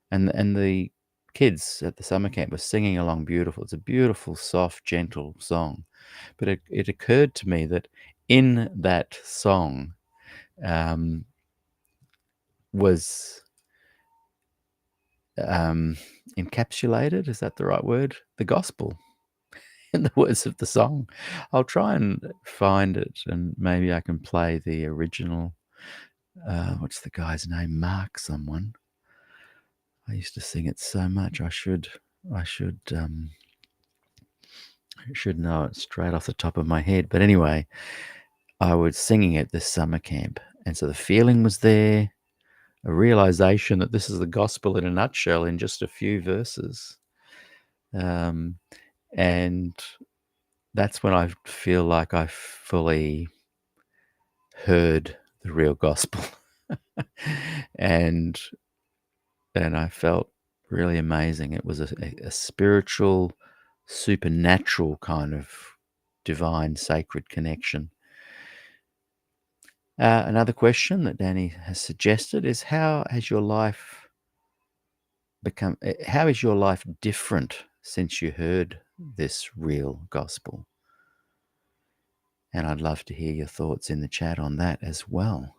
and the kids at the summer camp were singing along beautiful. It's a beautiful, soft, gentle song. But it occurred to me that in that song was encapsulated, is that the right word? The gospel in the words of the song. I'll try and find it, and maybe I can play the original. What's the guy's name? Mark someone. I used to sing it so much. I should know it straight off the top of my head. But anyway, I was singing at this summer camp, and so the feeling was there, a realization that this is the gospel in a nutshell in just a few verses. And that's when I feel like I fully heard the real gospel. and I felt really amazing. It was a spiritual, supernatural kind of divine, sacred connection. Another question that Danny has suggested is how is your life different since you heard this real gospel? And I'd love to hear your thoughts in the chat on that as well.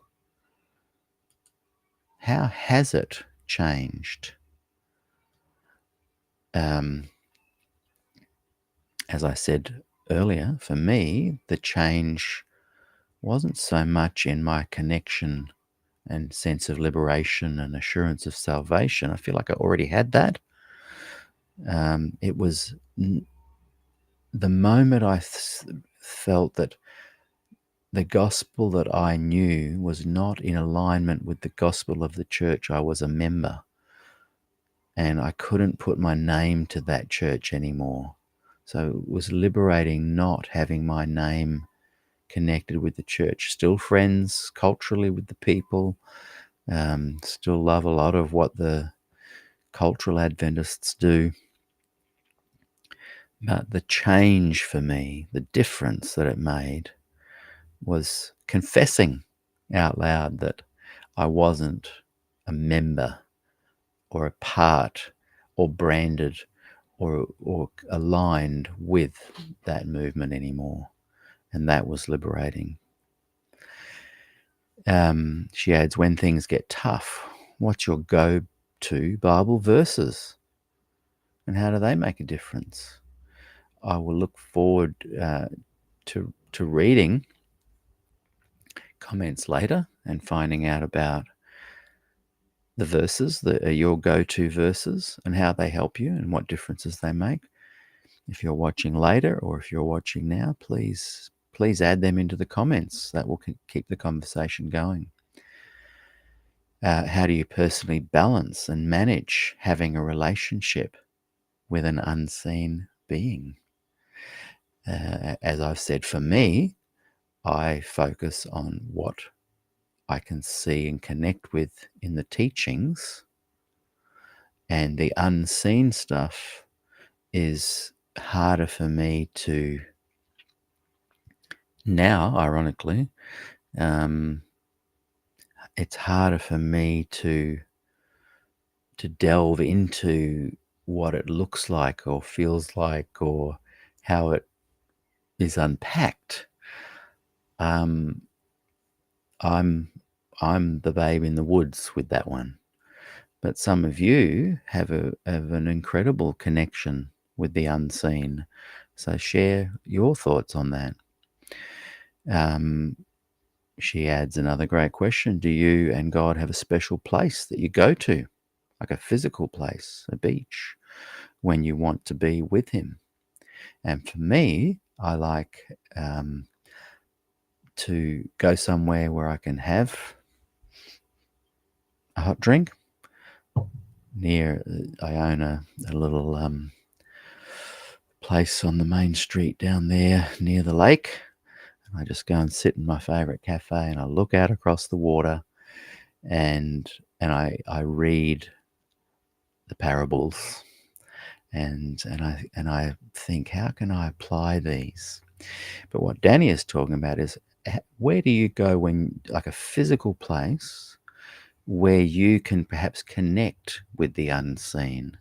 How has it changed? As I said earlier, for me, the change wasn't so much in my connection and sense of liberation and assurance of salvation. I feel like I already had that. It was the moment I felt that the gospel that I knew was not in alignment with the gospel of the church I was a member. And I couldn't put my name to that church anymore. So it was liberating not having my name connected with the church. Still friends culturally with the people. Still love a lot of what the cultural Adventists do. But the change for me, the difference that it made, was confessing out loud that I wasn't a member or a part or branded or aligned with that movement anymore. And that was liberating. She adds, when things get tough, what's your go-to Bible verses? And how do they make a difference? I will look forward to reading comments later and finding out about the verses that are your go-to verses and how they help you and what differences they make. If you're watching later or if you're watching now, please add them into the comments. That will keep the conversation going. How do you personally balance and manage having a relationship with an unseen being? As I've said, for me, I focus on what I can see and connect with in the teachings, and the unseen stuff is harder for me to now, ironically, it's harder for me to delve into what it looks like or feels like or how it is unpacked. I'm the babe in the woods with that one. But some of you have an incredible connection with the unseen. So share your thoughts on that. She adds another great question. Do you and God have a special place that you go to, like a physical place, a beach, when you want to be with Him? And for me, I like to go somewhere where I can have a hot drink. I own a little place on the main street down there near the lake. And I just go and sit in my favourite cafe and I look out across the water and I read the parables and I think, how can I apply these? But what Danny is talking about is, where do you go when, like, a physical place where you can perhaps connect with the unseen?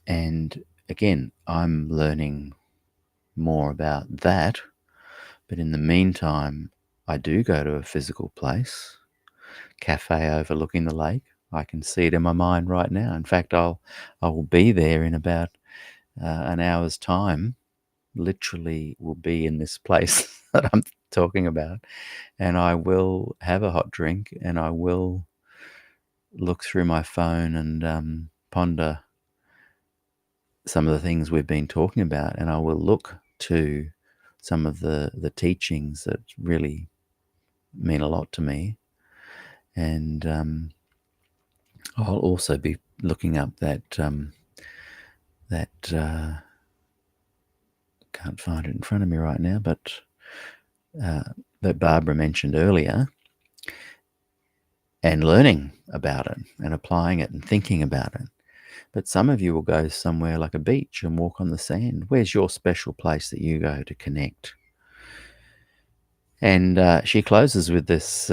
And again, I'm learning more about that. But in the meantime, I do go to a physical place, cafe overlooking the lake. I can see it in my mind right now. In fact, I will be there in about an hour's time. Literally, will be in this place that I'm talking about, and I will have a hot drink, and I will look through my phone and ponder some of the things we've been talking about, and I will look to some of the teachings that really mean a lot to me. And I'll also be looking up that can't find it in front of me right now, but that Barbara mentioned earlier, and learning about it and applying it and thinking about it. But some of you will go somewhere like a beach and walk on the sand. Where's your special place that you go to connect? And she closes with this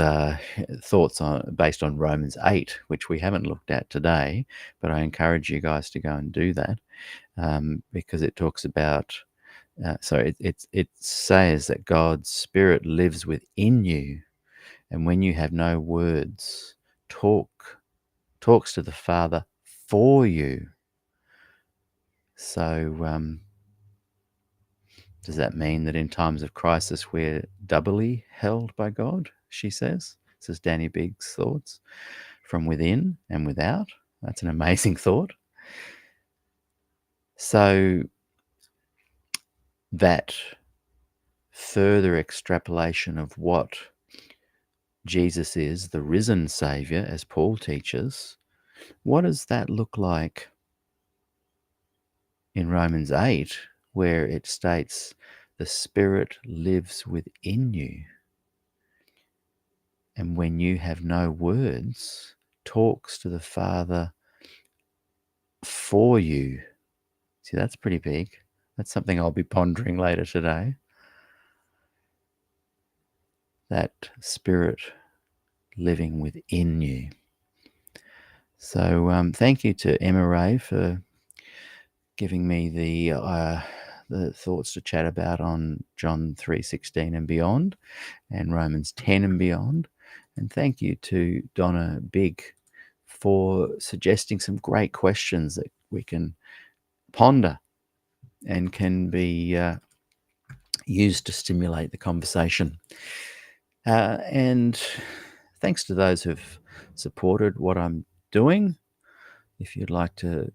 thoughts based on Romans 8, which we haven't looked at today, but I encourage you guys to go and do that because it talks about, it says that God's Spirit lives within you, and when you have no words, talks to the Father for you. So does that mean that in times of crisis we're doubly held by God? She says. This is Danny Bigg's thoughts. From within and without. That's an amazing thought. So that further extrapolation of what Jesus is, the risen Saviour, as Paul teaches, what does that look like in Romans 8, where it states the Spirit lives within you, and when you have no words, talks to the Father for you? See, that's pretty big. That's something I'll be pondering later today. That Spirit living within you. So thank you to Emma Ray for giving me the thoughts to chat about on John 3:16 and beyond, and Romans 10 and beyond. And thank you to Donna Big for suggesting some great questions that we can ponder and can be used to stimulate the conversation. And thanks to those who've supported what I'm doing. If you'd like to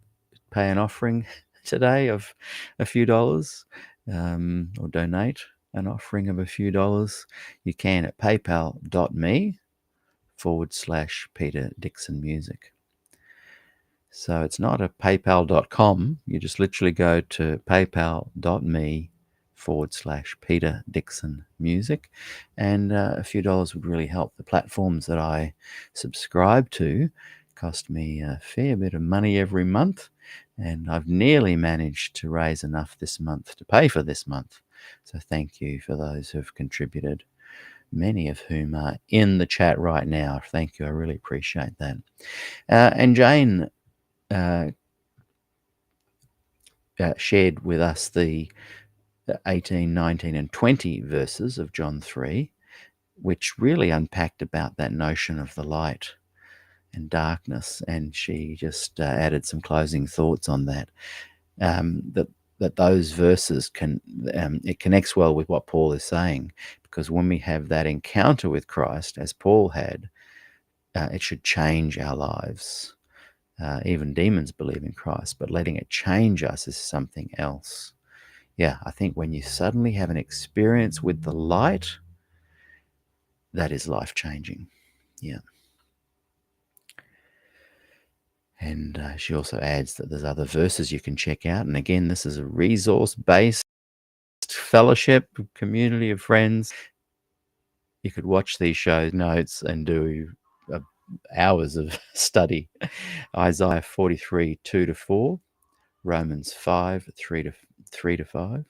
pay an offering today of a few dollars, or donate an offering of a few dollars, you can at paypal.me/Peter Dixon Music. So it's not a paypal.com. You just literally go to paypal.me/Peter Dixon Music, and a few dollars would really help. The platforms that I subscribe to cost me a fair bit of money every month, and I've nearly managed to raise enough this month to pay for this month. So thank you for those who've contributed, many of whom are in the chat right now. Thank you. I really appreciate that. And Jane shared with us the 18, 19, and 20 verses of John 3. which really unpacked about that notion of the light and darkness, and she just added some closing thoughts on that. That those verses it connects well with what Paul is saying, because when we have that encounter with Christ, as Paul had, it should change our lives. Even demons believe in Christ, but letting it change us is something else. Yeah, I think when you suddenly have an experience with the light, that is life-changing. Yeah. And she also adds that there's other verses you can check out. And again, this is a resource-based fellowship, community of friends. You could watch these show notes and do hours of study. Isaiah 43, 2-4, Romans 5, 3-5,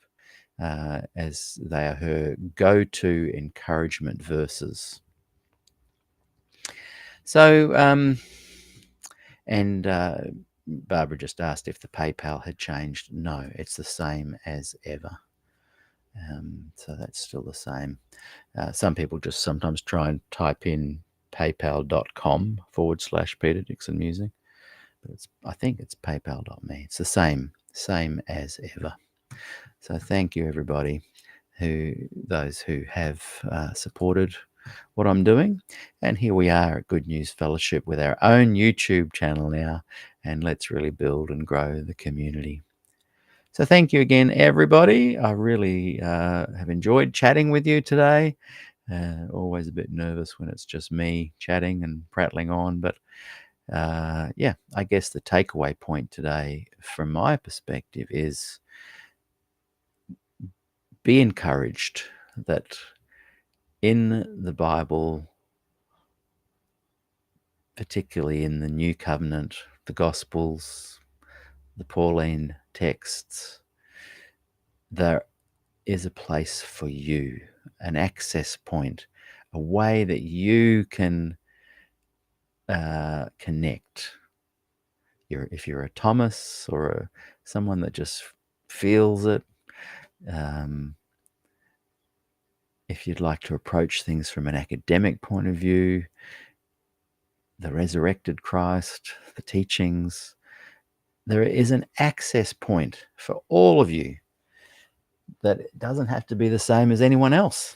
as they are her go-to encouragement verses. So, and Barbara just asked if the PayPal had changed. No, it's the same as ever. So that's still the same. Some people just sometimes try and type in paypal.com/Peter Dixon Music, but I think it's paypal.me. It's the same as ever. So thank you, everybody, those who have supported what I'm doing. And here we are at Good News Fellowship with our own YouTube channel now, and let's really build and grow the community. So thank you again, everybody. I really have enjoyed chatting with you today. Always a bit nervous when it's just me chatting and prattling on, but yeah, I guess the takeaway point today from my perspective is be encouraged that in the Bible, particularly in the New Covenant, the Gospels, the Pauline texts, there is a place for you, an access point, a way that you can connect. If you're a Thomas or someone that just feels it, if you'd like to approach things from an academic point of view, the resurrected Christ, the teachings, there is an access point for all of you that it doesn't have to be the same as anyone else.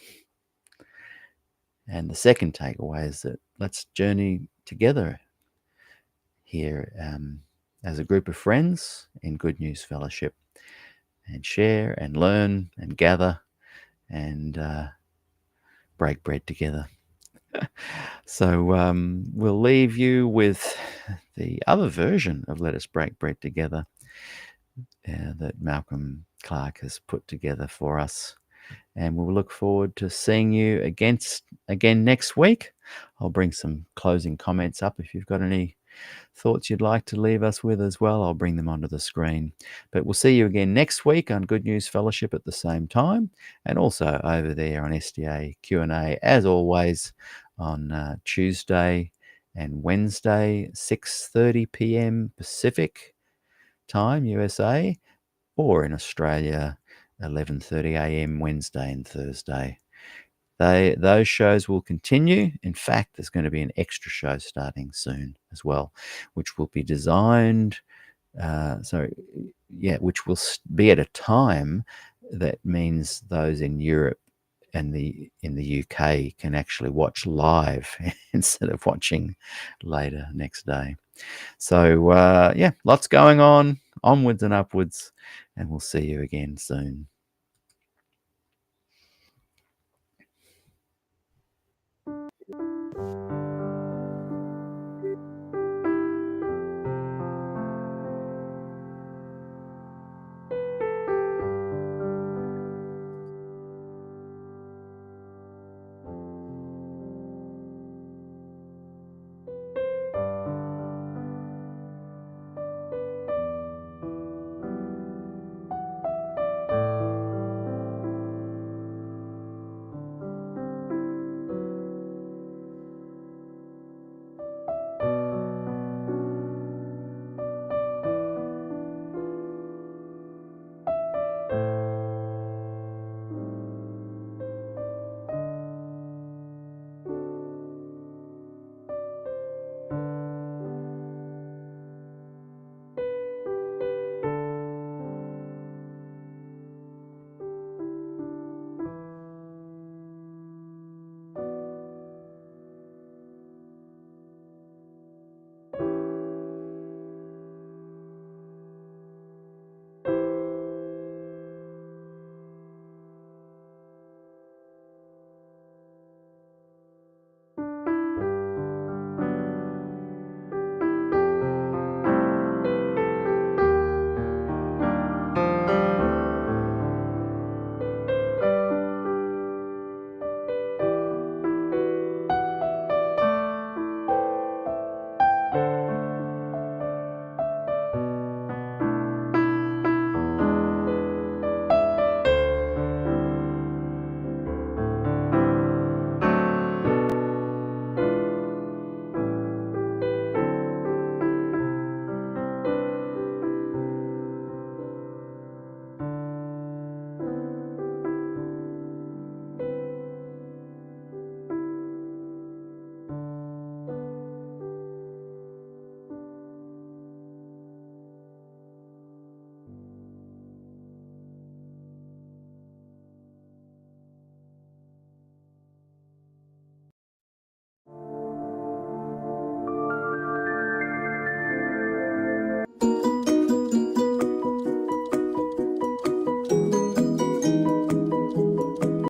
And the second takeaway is that let's journey together here as a group of friends in Good News Fellowship, and share and learn and gather and break bread together. So we'll leave you with the other version of Let Us Break Bread Together that Malcolm Clark has put together for us. And we'll look forward to seeing you again next week. I'll bring some closing comments up. If you've got any thoughts you'd like to leave us with as well, I'll bring them onto the screen. But we'll see you again next week on Good News Fellowship at the same time, and also over there on SDAQ&A, as always, on Tuesday and Wednesday, 6:30 p.m. Pacific time, USA, or in Australia, 11:30 a.m. Wednesday and Thursday. Those shows will continue. In fact, there's going to be an extra show starting soon as well, which will be designed, which will be at a time that means those in Europe and in the UK can actually watch live instead of watching later next day. So, lots going on, onwards and upwards, and we'll see you again soon.